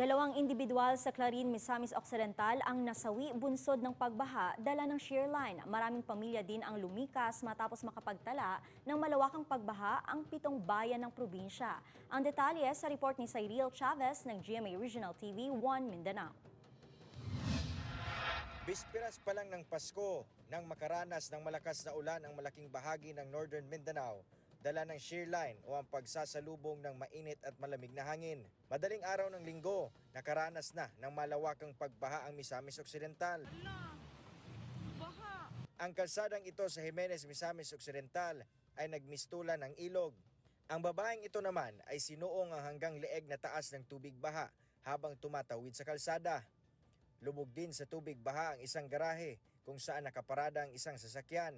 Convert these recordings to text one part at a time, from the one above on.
Dalawang individual sa Clarin, Misamis Occidental ang nasawi bunsod ng pagbaha dala ng shear line. Maraming pamilya din ang lumikas matapos makapagtala ng malawakang pagbaha ang 7 bayan ng probinsya. Ang detalye sa report ni Cyril Chavez ng GMA Regional TV 1 Mindanao. Bispiras pa lang ng Pasko nang makaranas ng malakas na ulan ang malaking bahagi ng Northern Mindanao, dala ng shear line o ang pagsasalubong ng mainit at malamig na hangin. Madaling araw ng Linggo, nakaranas na ng malawakang pagbaha ang Misamis Occidental. Ang kalsadang ito sa Jimenez, Misamis Occidental ay nagmistulan ng ilog. Ang babaeng ito naman ay sinuong ang hanggang leeg na taas ng tubig baha habang tumatawid sa kalsada. Lubog din sa tubig baha ang isang garahe kung saan nakaparada ang isang sasakyan.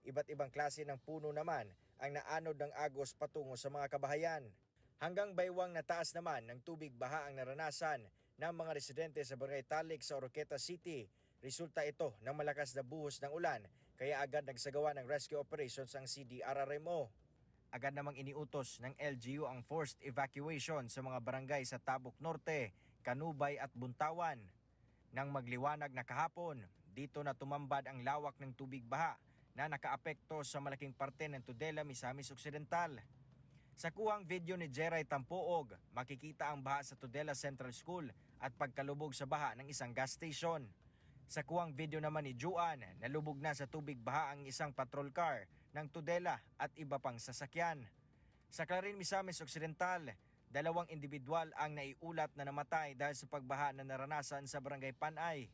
Iba't ibang klase ng puno naman ang naanod ng agos patungo sa mga kabahayan. Hanggang baywang na taas naman ng tubig baha ang naranasan ng mga residente sa Barangay Talik sa Oroqueta City. Resulta ito ng malakas na buhos ng ulan kaya agad nagsagawa ng rescue operations ang CDRRMO. Agad namang iniutos ng LGU ang forced evacuation sa mga barangay sa Tabuk Norte, Kanubay at Buntawan. Nang magliwanag na kahapon, dito na tumambad ang lawak ng tubig baha na nakaapekto sa malaking parte ng Tudela, Misamis Occidental. Sa kuhang video ni Jeray Tampuog, makikita ang baha sa Tudela Central School at pagkalubog sa baha ng isang gas station. Sa kuhang video naman ni Juan, nalubog na sa tubig baha ang isang patrol car ng Tudela at iba pang sasakyan. Sa Clarin, Misamis Occidental, 2 individual ang naiulat na namatay dahil sa pagbaha na naranasan sa Barangay Panay.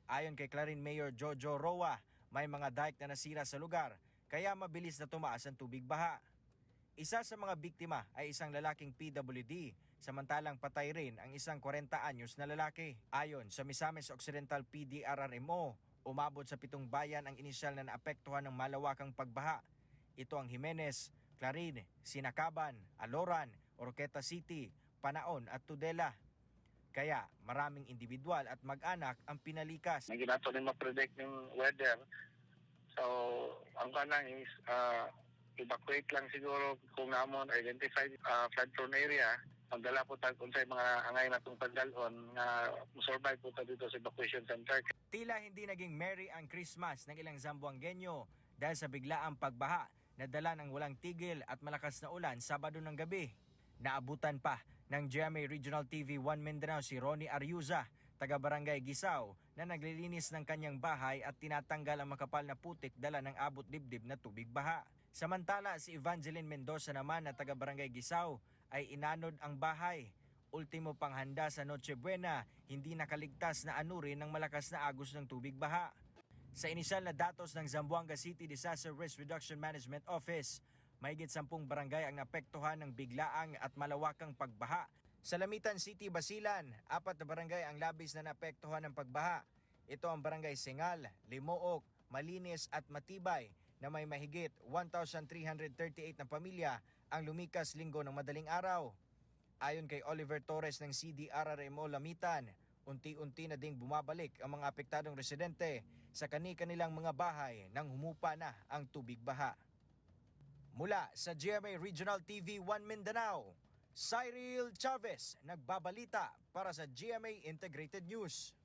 Ayon kay Clarin Mayor Jojo Roa, may mga dike na nasira sa lugar kaya mabilis na tumaas ang tubig baha. Isa sa mga biktima ay isang lalaking PWD, samantalang patay rin ang isang 40 anyos na lalaki. Ayon sa Misamis Occidental PDRRMO, umabot sa 7 bayan ang inisyal na naapektuhan ng malawakang pagbaha. Ito ang Jimenez, Clarin, Sinacaban, Aloran, Oroqueta City, Panaon at Tudela. Kaya maraming individual at mag-anak ang pinalikas. Hindi nato din ma-predict yung weather. So, ang kanang is evacuate lang siguro kung namon identify flood-prone area. Magdala po tayo kung sa mga angay na itong pagdalon na survive po tayo dito sa evacuation center. Tila hindi naging merry ang Christmas ng ilang Zamboangueño dahil sa biglaang pagbaha na dala ng walang tigil at malakas na ulan Sabado ng gabi. Naabutan pa ng GMA Regional TV 1 Mindanao si Ronnie Ariuza, taga-barangay Gisaw, na naglilinis ng kanyang bahay at tinatanggal ang makapal na putik dala ng abot dibdib na tubig baha. Samantala si Evangeline Mendoza naman na taga-barangay Gisaw ay inanod ang bahay. Ultimo panghanda sa Noche Buena, hindi nakaligtas na anurin ng malakas na agos ng tubig baha. Sa inisyal na datos ng Zamboanga City Disaster Risk Reduction Management Office, mahigit 10 barangay ang naapektuhan ng biglaang at malawakang pagbaha. Sa Lamitan City, Basilan, 4 na barangay ang labis na naapektuhan ng pagbaha. Ito ang Barangay Singal, Limook, Malinis at Matibay na may mahigit 1,338 na pamilya ang lumikas linggo ng madaling araw. Ayon kay Oliver Torres ng CDRRMO Lamitan, unti-unti na ding bumabalik ang mga apektadong residente sa kani-kanilang mga bahay nang humupa na ang tubig baha. Mula sa GMA Regional TV 1 Mindanao, Cyril Chavez nagbabalita para sa GMA Integrated News.